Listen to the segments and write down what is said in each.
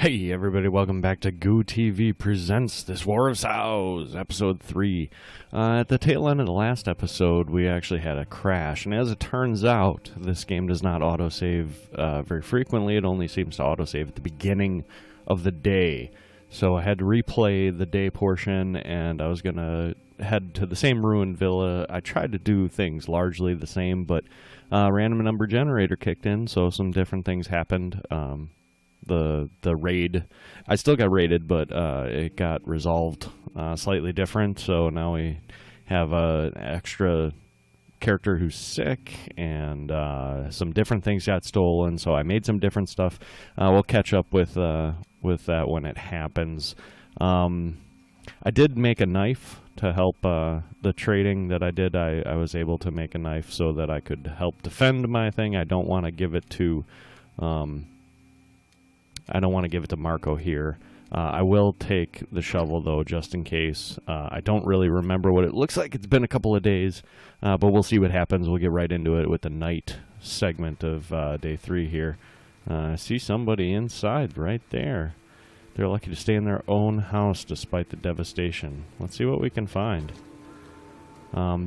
Hey everybody, welcome back to Goo TV Presents This War of Sows, Episode 3. At the tail end of the last episode, we actually had a crash, and as it turns out, this game does not autosave very frequently. It only seems to autosave at the beginning of the day. So I had to replay the day portion, and I was going to head to the same ruined villa. I tried to do things largely the same, but random number generator kicked in, so some different things happened. The raid, I still got raided, but it got resolved slightly different, so now we have an extra character who's sick, and some different things got stolen, so I made some different stuff. We'll catch up with that when it happens. I did make a knife to help the trading that I did. I was able to make a knife so that I could help defend my thing. I don't want to give it to Marco here. I will take the shovel, though, just in case. I don't really remember what it looks like. It's been a couple of days, but we'll see what happens. We'll get right into it with the night segment of day 3 here. I see somebody inside right there. They're lucky to stay in their own house despite the devastation. Let's see what we can find.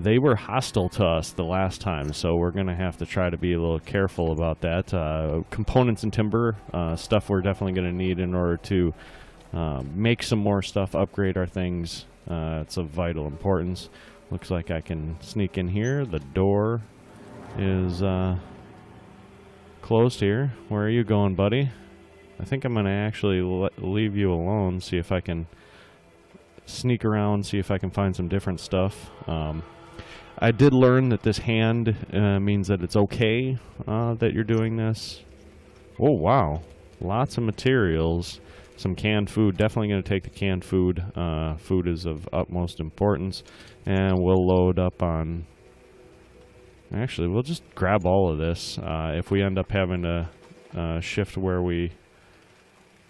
They were hostile to us the last time, so we're going to have to try to be a little careful about that. Components and timber, stuff we're definitely going to need in order to make some more stuff, upgrade our things. It's of vital importance. Looks like I can sneak in here. The door is closed here. Where are you going, buddy? I think I'm going to actually leave you alone, see if I can sneak around, see if I can find some different stuff. I did learn that this hand means that it's okay that you're doing this. Oh, wow. Lots of materials. Some canned food. Definitely going to take the canned food. Food is of utmost importance. And we'll load up on... Actually, we'll just grab all of this. If we end up having to shift where we...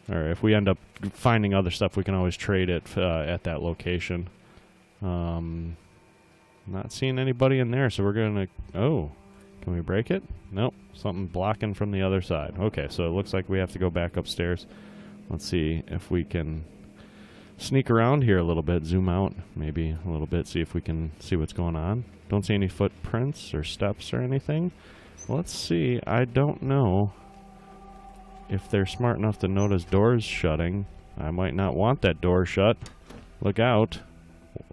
Or if we end up finding other stuff, we can always trade it at that location. Not seeing anybody in there, so we're going to... Oh, can we break it? Nope, something blocking from the other side. Okay, so it looks like we have to go back upstairs. Let's see if we can sneak around here a little bit, zoom out maybe a little bit, see if we can see what's going on. Don't see any footprints or steps or anything. Let's see, I don't know if they're smart enough to notice doors shutting. I might not want that door shut. Look out.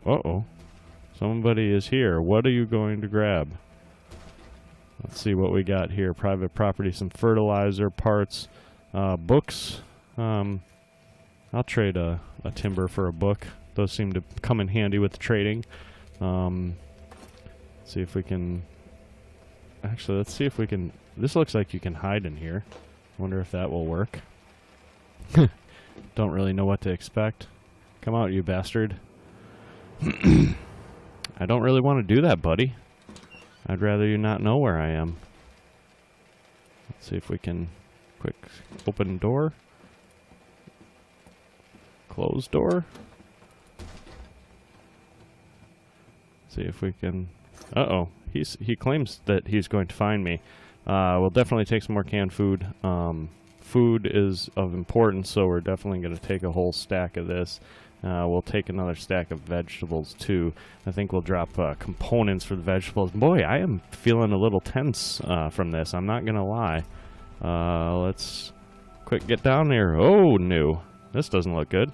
Uh-oh. Somebody is here. What are you going to grab? Let's see what we got here. Private property, some fertilizer, parts, books. I'll trade a timber for a book. Those seem to come in handy with the trading. See if we can... Actually, let's see if we can... This looks like you can hide in here. Wonder if that will work. Don't really know what to expect. Come out, you bastard. I don't really want to do that, buddy. I'd rather you not know where I am. Let's see if we can... Quick open door. Close door. See if we can... Uh-oh. He claims that he's going to find me. We'll definitely take some more canned food. Food is of importance, so we're definitely going to take a whole stack of this. We'll take another stack of vegetables, too. I think we'll drop components for the vegetables. Boy, I am feeling a little tense from this. I'm not going to lie. Let's quick get down there. Oh, no. This doesn't look good.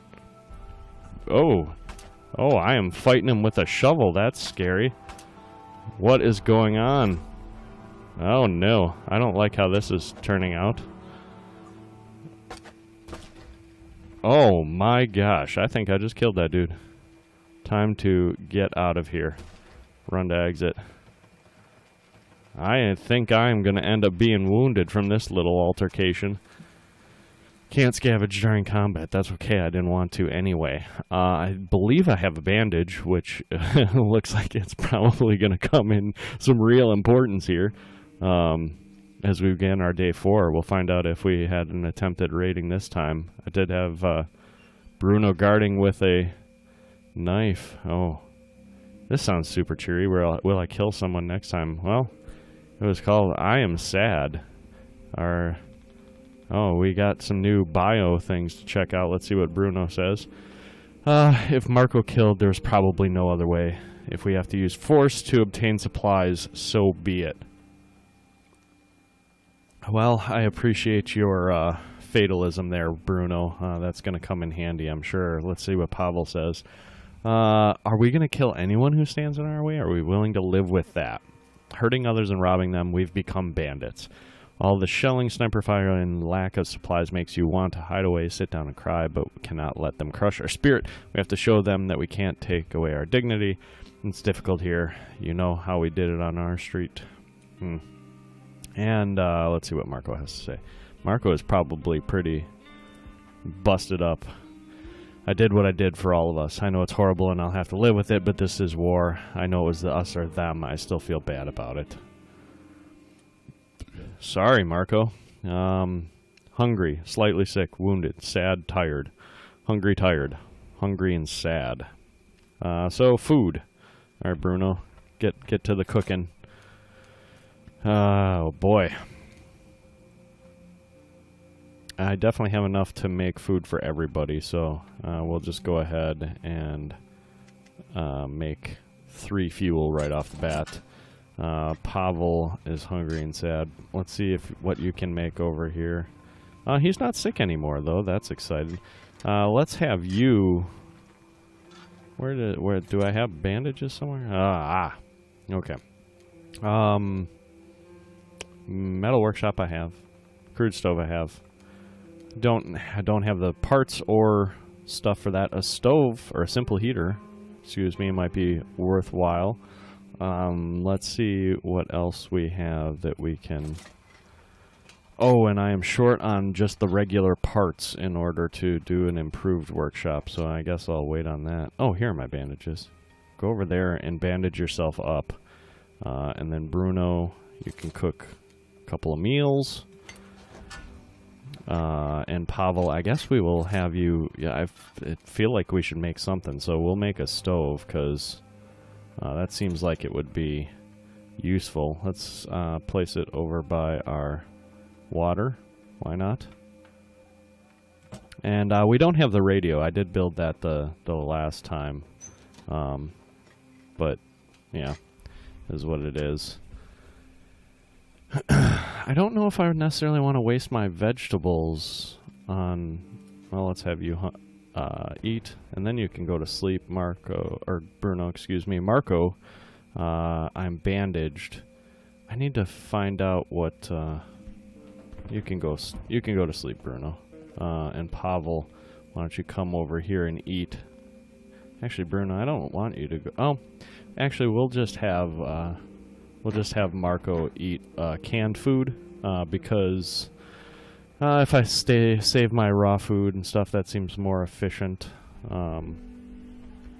Oh. Oh, I am fighting him with a shovel. That's scary. What is going on? Oh no, I don't like how this is turning out. Oh my gosh, I think I just killed that dude. Time to get out of here. Run to exit. I think I'm going to end up being wounded from this little altercation. Can't scavenge during combat. That's okay, I didn't want to anyway. I believe I have a bandage, which looks like it's probably going to come in some real importance here. As we begin our day 4, we'll find out if we had an attempt at raiding this time. I did have Bruno guarding with a knife. Oh, this sounds super cheery. Will I kill someone next time? Well, it was called I Am Sad. Oh, we got some new bio things to check out. Let's see what Bruno says. If Marco killed, there's probably no other way. If we have to use force to obtain supplies, so be it. Well, I appreciate your fatalism there, Bruno. That's going to come in handy, I'm sure. Let's see what Pavel says. Are we going to kill anyone who stands in our way? Are we willing to live with that? Hurting others and robbing them, we've become bandits. All the shelling, sniper fire, and lack of supplies makes you want to hide away, sit down, and cry, but we cannot let them crush our spirit. We have to show them that we can't take away our dignity. It's difficult here. You know how we did it on our street. And let's see what Marco has to say. Marco is probably pretty busted up. I did what I did for all of us. I know it's horrible and I'll have to live with it, but this is war. I know it was the us or them. I still feel bad about it. Sorry, Marco. Hungry, slightly sick, wounded, sad, tired. Hungry, tired. Hungry and sad. So, food. All right, Bruno. Get to the cooking. Oh, boy. I definitely have enough to make food for everybody, so we'll just go ahead and make 3 fuel right off the bat. Pavel is hungry and sad. Let's see what you can make over here. He's not sick anymore, though. That's exciting. Let's have you... Where do I have bandages somewhere? Okay. Metal workshop I have. Crude stove I have. I don't have the parts or stuff for that. A stove or a simple heater, excuse me, might be worthwhile. Let's see what else we have that we can... Oh, and I am short on just the regular parts in order to do an improved workshop, so I guess I'll wait on that. Oh, here are my bandages. Go over there and bandage yourself up. And then Bruno, you can cook a couple of meals. And Pavel, I guess we will have you... Yeah, I feel like we should make something, so we'll make a stove, because that seems like it would be useful. Let's place it over by our water. Why not? And we don't have the radio. I did build that the last time. But, yeah, is what it is. I don't know if I would necessarily want to waste my vegetables on... Well, let's have you eat, and then you can go to sleep, Marco, or Bruno, excuse me. Marco, I'm bandaged. I need to find out what... You can go to sleep, Bruno. And Pavel, why don't you come over here and eat? Actually, Bruno, I don't want you to go... Oh, actually, we'll just have Marco eat canned food, because if I save my raw food and stuff, that seems more efficient.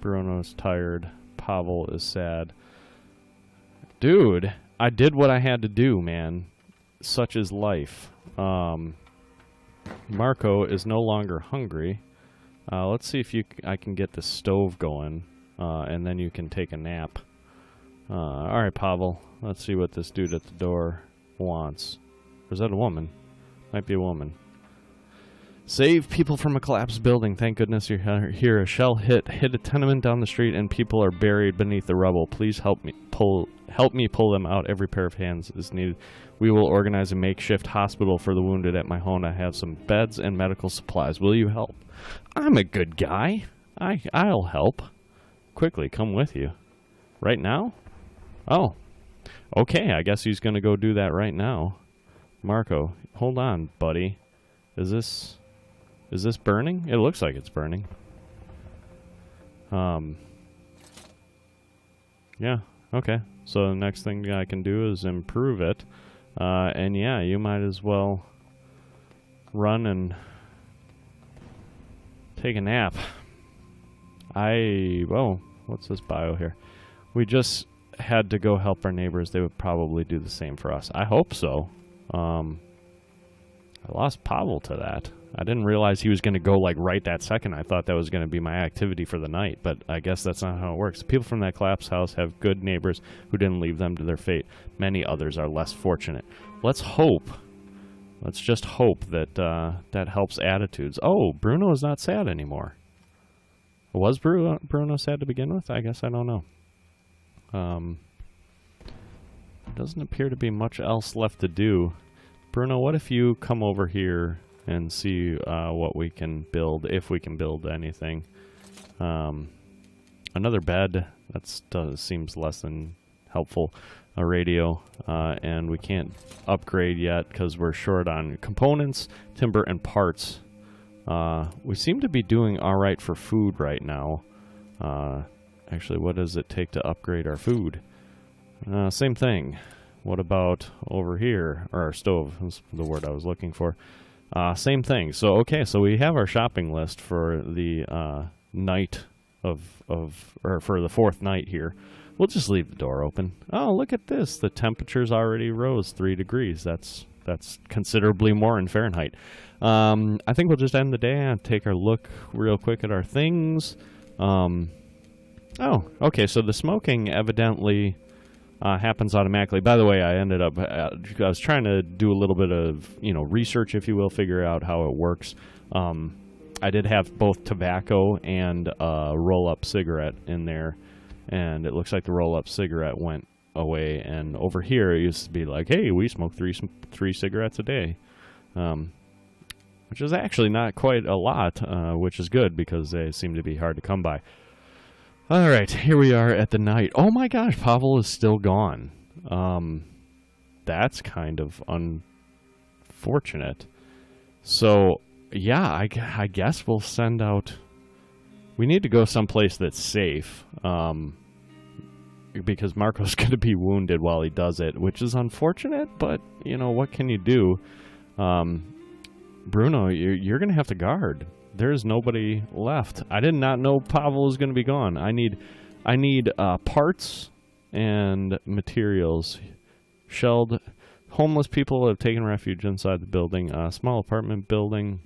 Bruno's tired. Pavel is sad. Dude, I did what I had to do, man. Such is life. Marco is no longer hungry. Let's see if I can get the stove going, and then you can take a nap. Alright, Pavel. Let's see what this dude at the door wants. Or is that a woman? Might be a woman. Save people from a collapsed building. Thank goodness you're here. A shell hit a tenement down the street and people are buried beneath the rubble. Please help me pull them out. Every pair of hands is needed. We will organize a makeshift hospital for the wounded at my home. I have some beds and medical supplies. Will you help? I'm a good guy. I'll help. Quickly, come with you. Right now? Oh. Okay, I guess he's going to go do that right now. Marco, hold on, buddy. Is this burning? It looks like it's burning. Yeah, okay. So the next thing I can do is improve it. And yeah, you might as well run and take a nap. Whoa, what's this bio here? We just had to go help our neighbors. They would probably do the same for us. I hope so. I lost Pavel to that. I didn't realize he was going to go like right that second. I thought that was going to be my activity for the night, but I guess that's not how it works. People from that collapsed house have good neighbors who didn't leave them to their fate. Many others are less fortunate. Let's hope Let's just hope that that helps attitudes. Oh, Bruno is not sad anymore. Was Bruno sad to begin with? I guess I don't know. Doesn't appear to be much else left to do. Bruno, what if you come over here and see what we can build, if we can build anything. Another bed, that seems less than helpful. A radio, and we can't upgrade yet because we're short on components, timber, and parts. We seem to be doing alright for food right now. Actually, what does it take to upgrade our food? Same thing. What about over here? Or our stove is the word I was looking for. Same thing. So, okay, so we have our shopping list for the night or for the 4th night here. We'll just leave the door open. Oh, look at this. The temperature's already rose 3 degrees. That's considerably more in Fahrenheit. I think we'll just end the day and take a look real quick at our things. Oh, okay, so the smoking evidently happens automatically. By the way, I ended up, I was trying to do a little bit of, research, if you will, figure out how it works. I did have both tobacco and a roll-up cigarette in there, and it looks like the roll-up cigarette went away. And over here, it used to be like, hey, we smoke three cigarettes a day, which is actually not quite a lot, which is good because they seem to be hard to come by. All right, here we are at the night. Oh my gosh, Pavel is still gone. That's kind of unfortunate. So, yeah, I guess we'll send out... We need to go someplace that's safe, because Marco's going to be wounded while he does it, which is unfortunate, but, what can you do? Bruno, you're going to have to guard. There's nobody left. I did not know Pavel was going to be gone. I need parts and materials. Shelled. Homeless people have taken refuge inside the building. A small apartment building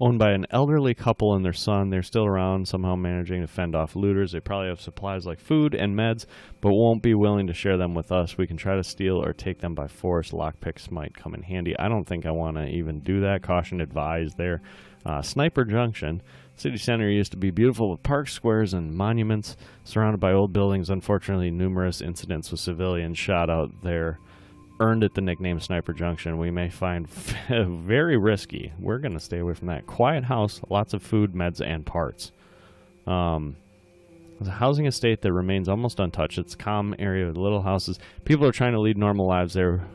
owned by an elderly couple and their son. They're still around, somehow managing to fend off looters. They probably have supplies like food and meds, but won't be willing to share them with us. We can try to steal or take them by force. Lockpicks might come in handy. I don't think I want to even do that. Caution advised there. Sniper Junction. City center used to be beautiful with parks, squares, and monuments surrounded by old buildings. Unfortunately, numerous incidents with civilians shot out there earned it the nickname Sniper Junction. We may find very risky. We're going to stay away from that. Quiet house, lots of food, meds, and parts. It's a housing estate that remains almost untouched. It's a calm area with little houses. People are trying to lead normal lives there.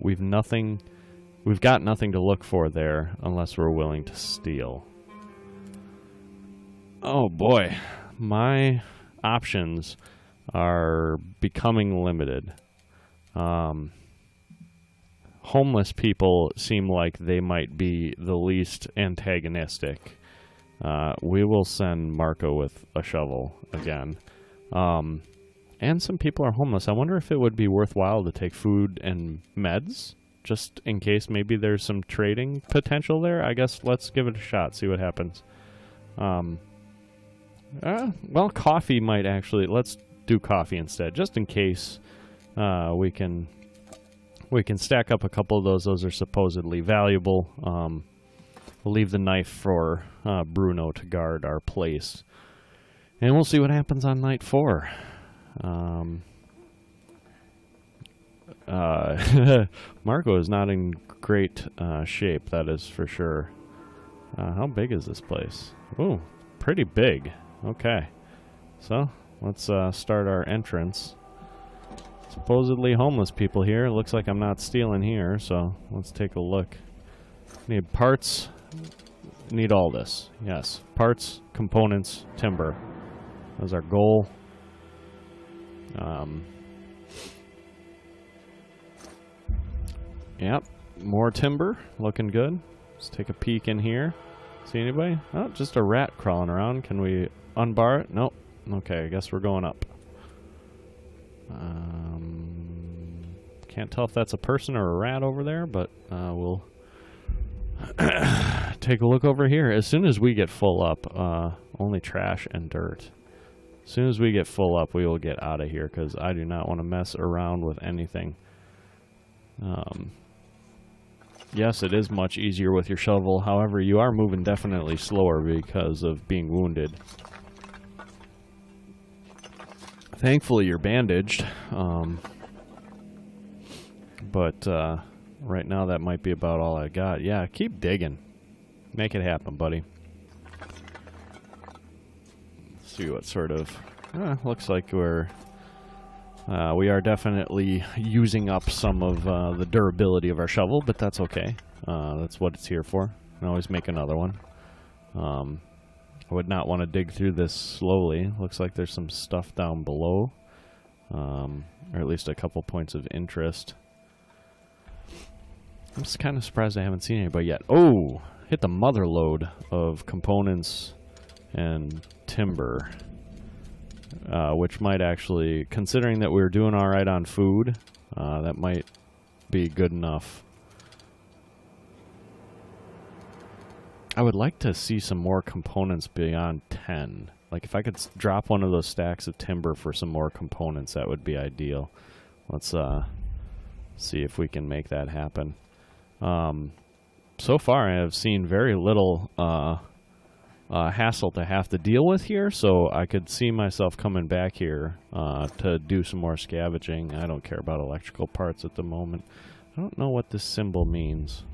We've got nothing to look for there unless we're willing to steal. Oh boy, my options are becoming limited. Homeless people seem like they might be the least antagonistic. We will send Marco with a shovel again. And some people are homeless. I wonder if it would be worthwhile to take food and meds, just in case maybe there's some trading potential there. I guess let's give it a shot, see what happens. Well, coffee might actually... Let's do coffee instead, just in case we can stack up a couple of those. Those are supposedly valuable. We'll leave the knife for Bruno to guard our place. And we'll see what happens on night 4. Marco is not in great shape, that is for sure. How big is this place? Ooh, pretty big. Okay. So, let's start our entrance. Supposedly homeless people here. It looks like I'm not stealing here, so let's take a look. Need parts. Need all this. Yes. Parts, components, timber. That's our goal. Yep. More timber. Looking good. Let's take a peek in here. See anybody? Oh, just a rat crawling around. Can we unbar it? Nope. Okay, I guess we're going up. Can't tell if that's a person or a rat over there, but we'll take a look over here. As soon as we get full up, only trash and dirt. As soon as we get full up, we will get out of here, because I do not want to mess around with anything. Yes, it is much easier with your shovel. However, you are moving definitely slower because of being wounded. Thankfully, you're bandaged. But right now, that might be about all I got. Yeah, keep digging. Make it happen, buddy. Let's see what sort of... looks like we are definitely using up some of the durability of our shovel, but that's okay. That's what it's here for. I can always make another one. I would not want to dig through this slowly. Looks like there's some stuff down below, or at least a couple points of interest. I'm just kind of surprised I haven't seen anybody yet. Oh, hit the mother load of components and timber. Which might actually, considering that we were doing all right on food, that might be good enough. I would like to see some more components beyond 10. Like, if I could drop one of those stacks of timber for some more components, that would be ideal. Let's see if we can make that happen. So far, I have seen very little hassle to have to deal with here, so I could see myself coming back here to do some more scavenging. I don't care about electrical parts at the moment. I don't know what this symbol means,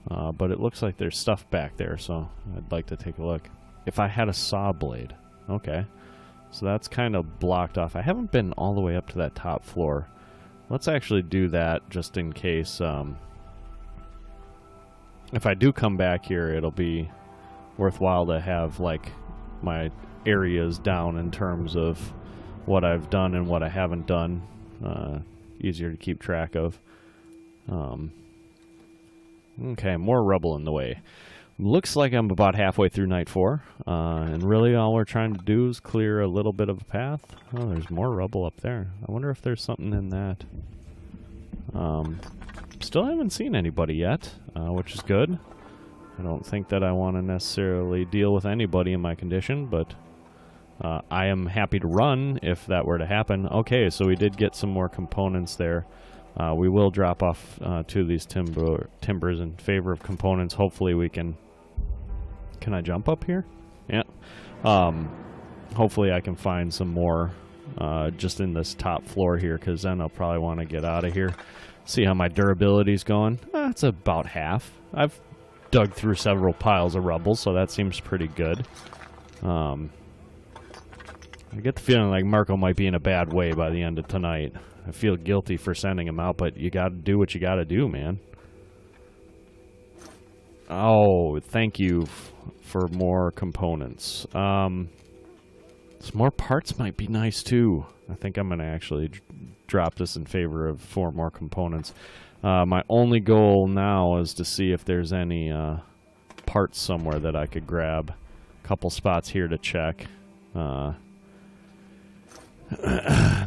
but it looks like there's stuff back there, so I'd like to take a look. If I had a saw blade. Okay. So that's kind of blocked off. I haven't been all the way up to that top floor. Let's actually do that just in case. If I do come back here, it'll be worthwhile to have like my areas down in terms of what I've done and what I haven't done. Easier to keep track of. Okay, more rubble in the way. Looks like I'm about halfway through night 4, and really all we're trying to do is clear a little bit of a path. Oh, there's more rubble up there. I wonder if there's something in that. Still haven't seen anybody yet, which is good. I don't think that I want to necessarily deal with anybody in my condition, but I am happy to run if that were to happen. Okay, so we did get some more components there. We will drop off two of these timbers in favor of components. Hopefully we can... Can I jump up here? Yeah. Hopefully I can find some more just in this top floor here, because then I'll probably want to get out of here. See how my durability's going. It's about half. I've dug through several piles of rubble, so that seems pretty good. I get the feeling like Marco might be in a bad way by the end of tonight. I feel guilty for sending him out, but you gotta do what you gotta do, man. Oh, thank you for more components. Some more parts might be nice, too. I think I'm gonna actually drop this in favor of 4 more components. My only goal now is to see if there's any parts somewhere that I could grab. A couple spots here to check.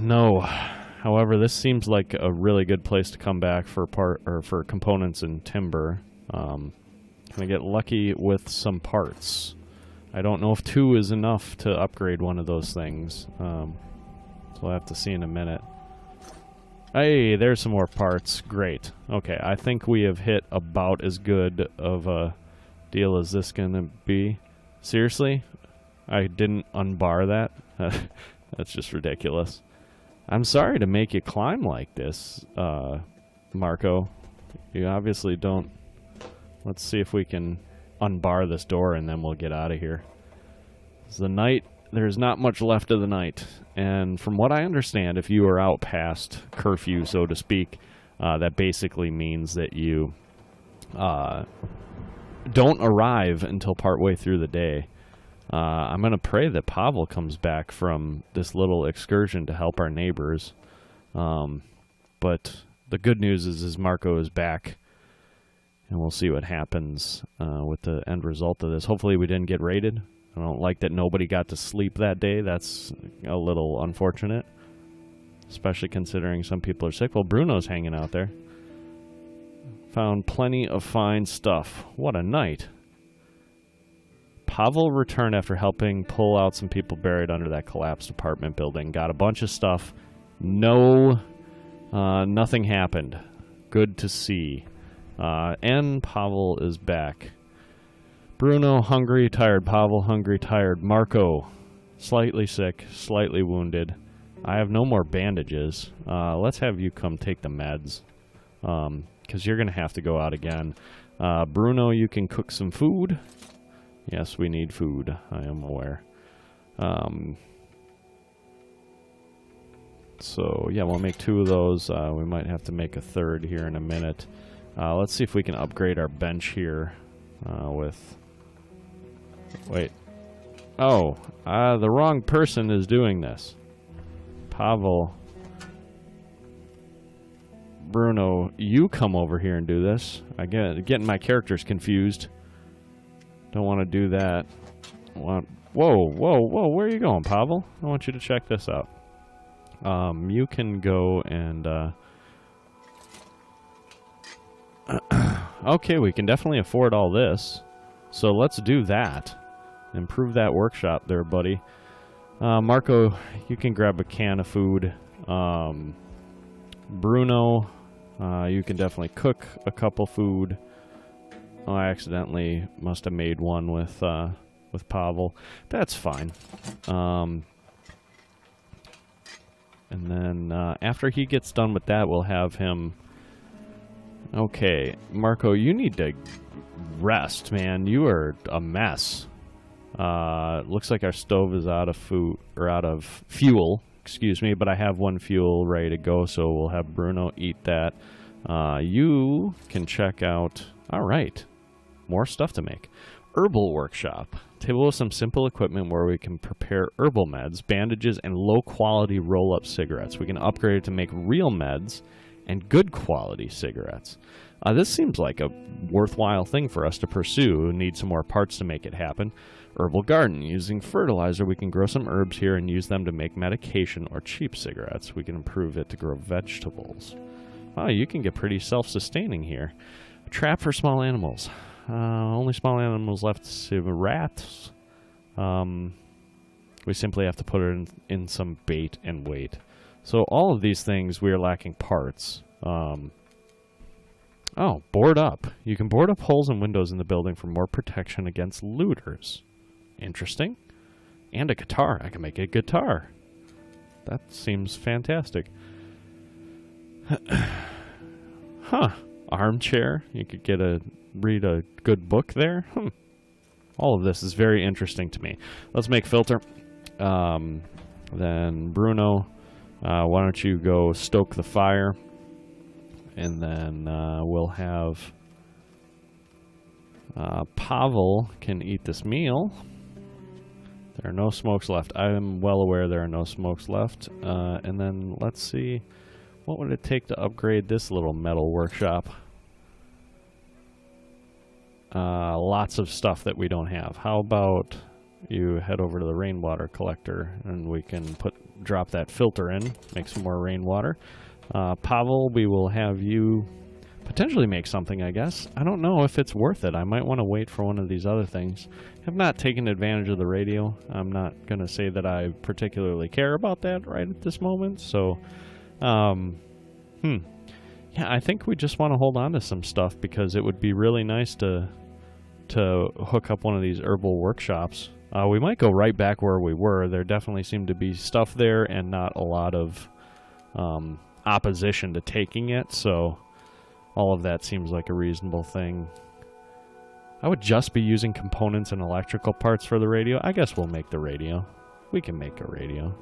No. However, this seems like a really good place to come back for for components and timber. Can I get lucky with some parts? I don't know if 2 is enough to upgrade one of those things. So we'll have to see in a minute. Hey, there's some more parts. Great. Okay, I think we have hit about as good of a deal as this gonna be. Seriously? I didn't unbar that? That's just ridiculous. I'm sorry to make you climb like this, Marco. You obviously don't... Let's see if we can unbar this door and then we'll get out of here. It's the night. There's not much left of the night. And from what I understand, if you are out past curfew, so to speak, that basically means that you don't arrive until partway through the day. I'm going to pray that Pavel comes back from this little excursion to help our neighbors. But the good news is Marco is back. And we'll see what happens with the end result of this. Hopefully we didn't get raided. I don't like that nobody got to sleep that day. That's a little unfortunate. Especially considering some people are sick. Well, Bruno's hanging out there. Found plenty of fine stuff. What a night. Pavel returned after helping pull out some people buried under that collapsed apartment building. Got a bunch of stuff. No, nothing happened. Good to see. And Pavel is back. Bruno, hungry, tired. Pavel, hungry, tired. Marco, slightly sick, slightly wounded. I have no more bandages. Let's have you come take the meds, because you're going to have to go out again. Bruno, you can cook some food. Yes, we need food. I am aware. So, yeah, we'll make 2 of those. We might have to make a 3rd here in a minute. Let's see if we can upgrade our bench here with... Wait. Oh, the wrong person is doing this. Pavel. Bruno, you come over here and do this. I get getting my characters confused. Don't want to do that. Whoa, whoa, whoa, where are you going, Pavel? I want you to check this out. You can go and... Okay, we can definitely afford all this. So let's do that. Improve that workshop there, buddy. Marco, you can grab a can of food. Bruno, you can definitely cook a couple food. Oh, I accidentally must have made one with Pavel. That's fine. And then after he gets done with that, we'll have him... Okay, Marco, you need to rest, man. You are a mess. Looks like our stove is out of food, or out of fuel, excuse me, but I have 1 fuel ready to go, so we'll have Bruno eat that. You can check out... Alright, more stuff to make. Herbal workshop. Table with some simple equipment where we can prepare herbal meds, bandages, and low-quality roll-up cigarettes. We can upgrade it to make real meds and good quality cigarettes. This seems like a worthwhile thing for us to pursue. We need some more parts to make it happen. Herbal garden. Using fertilizer, we can grow some herbs here and use them to make medication or cheap cigarettes. We can improve it to grow vegetables. Wow, you can get pretty self-sustaining here. A trap for small animals. Only small animals left. Rats. We simply have to put it in some bait and wait. So all of these things, we are lacking parts. Oh, board up. You can board up holes in windows in the building for more protection against looters. Interesting. And a guitar. I can make a guitar. That seems fantastic. Huh. Armchair. You could read a good book there. All of this is very interesting to me. Let's make filter. Then Bruno... why don't you go stoke the fire, and then we'll have Pavel can eat this meal. There are no smokes left. I am well aware there are no smokes left. And then let's see, what would it take to upgrade this little metal workshop? Lots of stuff that we don't have. How about you head over to the rainwater collector and we can drop that filter in, make some more rainwater. Pavel, we will have you potentially make something, I guess. I don't know if it's worth it. I might want to wait for one of these other things. I have not taken advantage of the radio. I'm not going to say that I particularly care about that right at this moment. So, yeah, I think we just want to hold on to some stuff because it would be really nice to hook up one of these herbal workshops. We might go right back where we were. There definitely seemed to be stuff there and not a lot of opposition to taking it, so all of that seems like a reasonable thing. I would just be using components and electrical parts for the radio. I guess we'll make the radio. We can make a radio.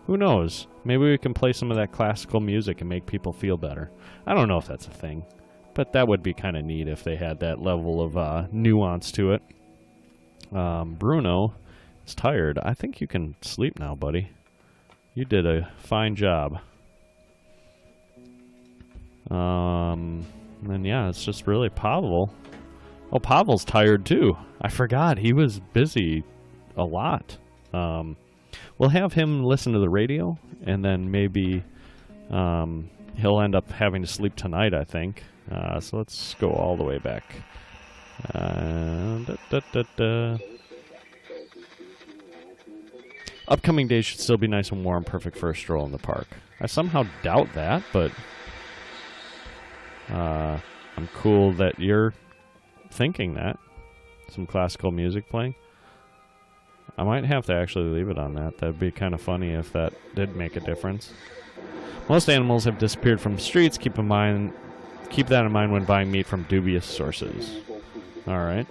Who knows? Maybe we can play some of that classical music and make people feel better. I don't know if that's a thing, but that would be kind of neat if they had that level of nuance to it. Bruno is tired. I think you can sleep now, buddy. You did a fine job. And then, yeah, it's just really Pavel. Oh, Pavel's tired, too. I forgot. He was busy a lot. We'll have him listen to the radio, and then maybe he'll end up having to sleep tonight, I think. So let's go all the way back. Upcoming days should still be nice and warm, perfect for a stroll in the park. I somehow doubt that, but I'm cool that you're thinking that. Some classical music playing. I might have to actually leave it on that. That'd be kind of funny if that did make a difference. Most animals have disappeared from the streets. Keep that in mind when buying meat from dubious sources. Alright.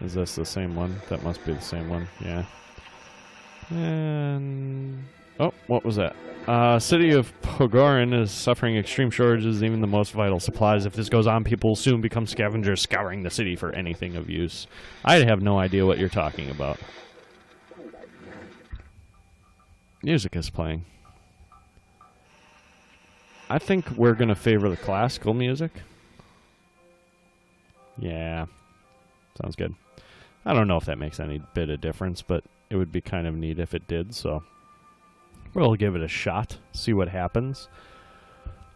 Is this the same one? That must be the same one. Yeah. And... oh, what was that? City of Pogorin is suffering extreme shortages, even the most vital supplies. If this goes on, people will soon become scavengers scouring the city for anything of use. I have no idea what you're talking about. Music is playing. I think we're going to favor the classical music. Yeah. Sounds good. I don't know if that makes any bit of difference, but it would be kind of neat if it did, so we'll give it a shot, see what happens.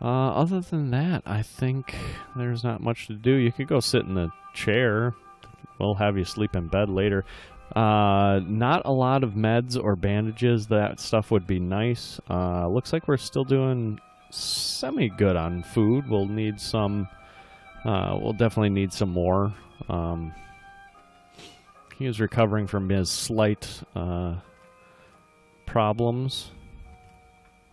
Other than that, I think there's not much to do. You could go sit in the chair. We'll have you sleep in bed later. Not a lot of meds or bandages. That stuff would be nice. Looks like we're still doing semi-good on food. We'll need some... we'll definitely need some more. He is recovering from his slight problems.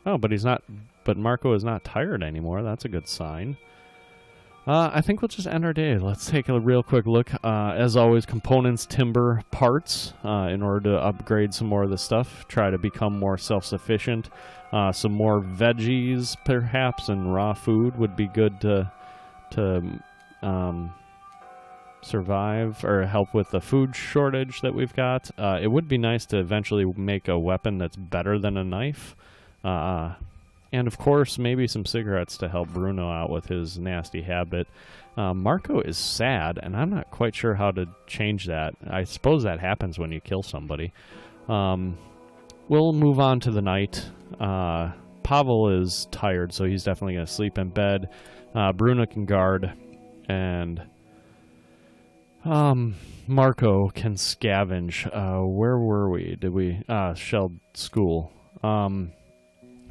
Oh, but he's not. But Marco is not tired anymore. That's a good sign. I think we'll just end our day. Let's take a real quick look. As always, components, timber, parts, in order to upgrade some more of the stuff. Try to become more self-sufficient. Some more veggies, perhaps, and raw food would be good to survive or help with the food shortage that we've got. It would be nice to eventually make a weapon that's better than a knife. And of course, maybe some cigarettes to help Bruno out with his nasty habit. Marco is sad, and I'm not quite sure how to change that. I suppose that happens when you kill somebody. We'll move on to the night. Pavel is tired, so he's definitely going to sleep in bed. Bruno can guard, and Marco can scavenge. Where were we? Did we... Shelled School.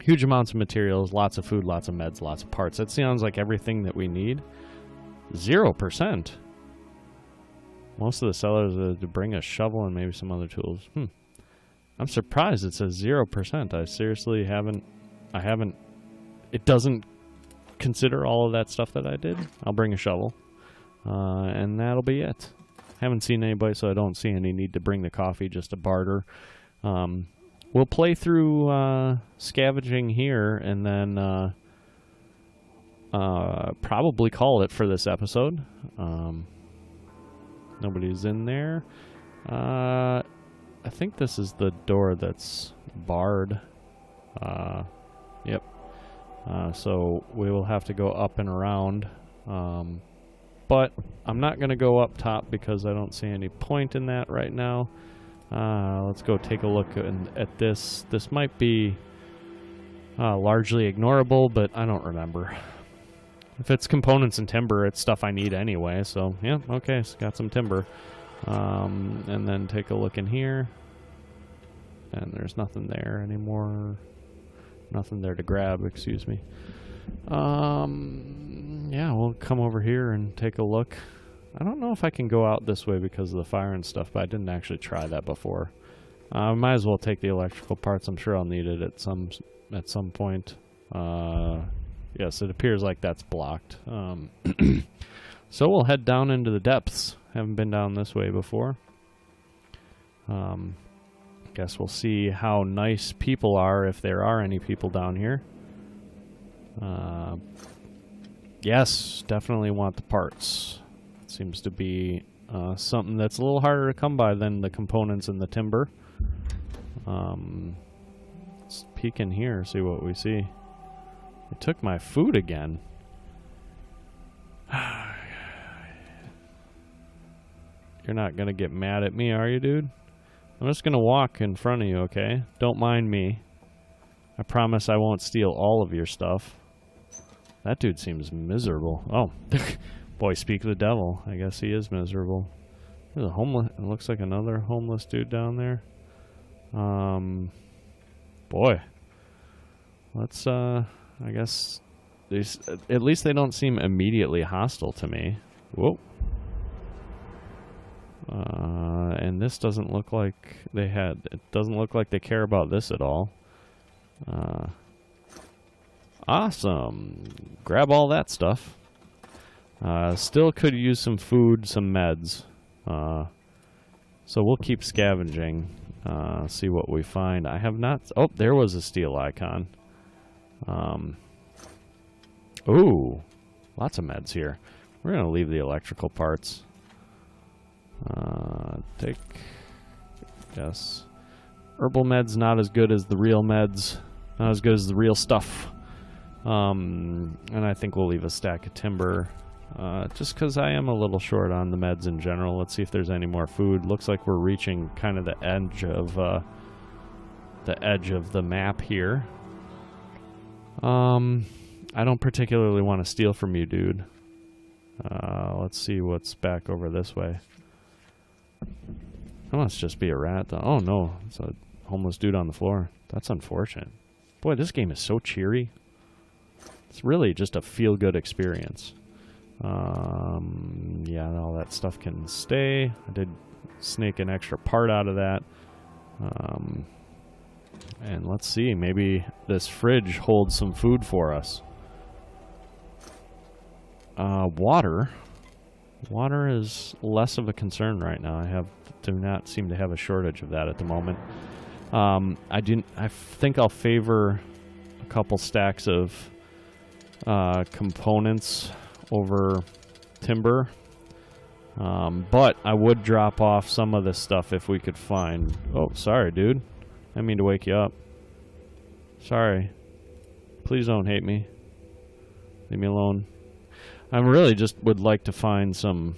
Huge amounts of materials, lots of food, lots of meds, lots of parts. That sounds like everything that we need. 0%. Most of the sellers are to bring a shovel and maybe some other tools. I'm surprised it says 0%. I seriously haven't... It doesn't consider all of that stuff that I did. I'll bring a shovel. And that'll be it. Haven't seen anybody, so I don't see any need to bring the coffee just to barter. We'll play through scavenging here and then probably call it for this episode. Nobody's in there. I think this is the door that's barred. Yep. So we will have to go up and around. But I'm not going to go up top because I don't see any point in that right now. Let's go take a look at this. This might be largely ignorable, but I don't remember. If it's components and timber, it's stuff I need anyway. So, yeah, okay, so got some timber. And then take a look in here. And there's nothing there anymore. Nothing there to grab, excuse me. Yeah, we'll come over here and take a look. I don't know if I can go out this way because of the fire and stuff, but I didn't actually try that before. Might as well take the electrical parts. I'm sure I'll need it at some point. Yes, it appears like that's blocked. So we'll head down into the depths. Haven't been down this way before. Guess we'll see how nice people are, if there are any people down here. Yes, definitely want the parts. Seems to be something that's a little harder to come by than the components and the timber. Let's peek in here, see what we see. They took my food again. You're not gonna get mad at me, are you, dude? I'm just gonna walk in front of you, okay? Don't mind me. I promise I won't steal all of your stuff. That dude seems miserable. Oh, boy, speak of the devil. I guess he is miserable. There's a homeless... It looks like another homeless dude down there. Boy. Let's, I guess... At least they don't seem immediately hostile to me. Whoa. And this doesn't look like it doesn't look like they care about this at all. Awesome. Grab all that stuff. Still could use some food, some meds. So we'll keep scavenging. See what we find. I have not... Oh, there was a steel icon. Ooh. Lots of meds here. We're going to leave the electrical parts. Yes. Herbal meds not as good as the real meds. Not as good as the real stuff. And I think we'll leave a stack of timber. Just because I am a little short on the meds in general. Let's see if there's any more food. Looks like we're reaching kind of the edge of the map here. I don't particularly want to steal from you, dude. Let's see what's back over this way. That must just be a rat, though. Oh, no. It's a homeless dude on the floor. That's unfortunate. Boy, this game is so cheery. It's really just a feel-good experience. Yeah, all that stuff can stay. I did snake an extra part out of that. And let's see. Maybe this fridge holds some food for us. Water. Water is less of a concern right now. Do not seem to have a shortage of that at the moment. I think I'll favor a couple stacks of components over timber. But I would drop off some of this stuff if we could find... Oh, sorry, dude. I didn't mean to wake you up. Sorry. Please don't hate me. Leave me alone. I really just would like to find some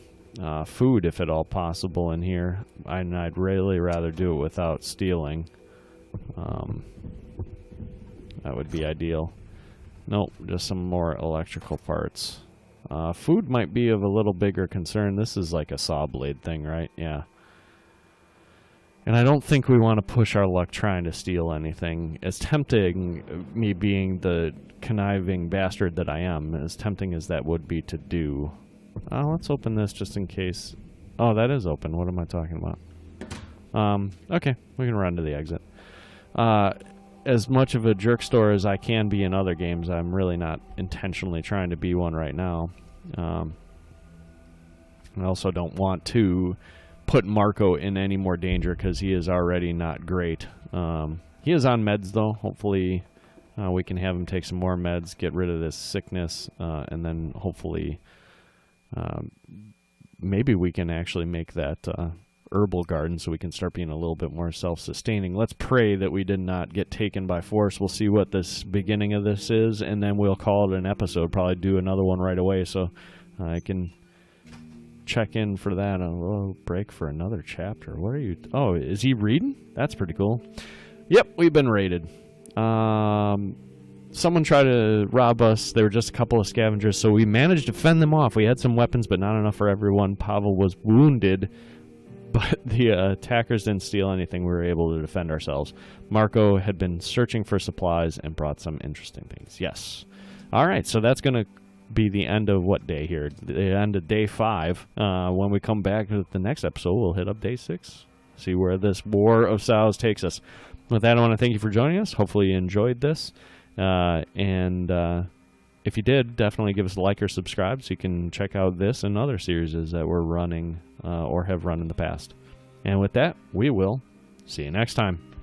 food, if at all possible, in here. And I'd really rather do it without stealing. That would be ideal. Nope, just some more electrical parts. Food might be of a little bigger concern. This is like a saw blade thing, right? Yeah. And I don't think we want to push our luck trying to steal anything. As tempting, me being the conniving bastard that I am, as tempting as that would be to do. Let's open this just in case. Oh, that is open. What am I talking about? Okay, we can run to the exit. As much of a jerk store as I can be in other games, I'm really not intentionally trying to be one right now. I also don't want to put Marco in any more danger because he is already not great. He is on meds, though. Hopefully we can have him take some more meds, get rid of this sickness, and then hopefully maybe we can actually make that herbal garden so we can start being a little bit more self-sustaining. Let's pray that we did not get taken by force. We'll see what this beginning of this is, and then we'll call it an episode. Probably do another one right away so I can check in for that. A little break for another chapter. What are you... Oh, is he reading? That's pretty cool. Yep, we've been raided. Someone tried to rob us. They were just a couple of scavengers, so we managed to fend them off. We had some weapons, but not enough for everyone. Pavel was wounded, but the attackers didn't steal anything. We were able to defend ourselves. Marco had been searching for supplies and brought some interesting things. Yes. All right, so that's going to be the end of what day here? The end of day 5. When we come back to the next episode, we'll hit up day 6. See where this War of Sows takes us. With that, I want to thank you for joining us. Hopefully you enjoyed this. And if you did, definitely give us a like or subscribe so you can check out this and other series that we're running or have run in the past. And with that, we will see you next time.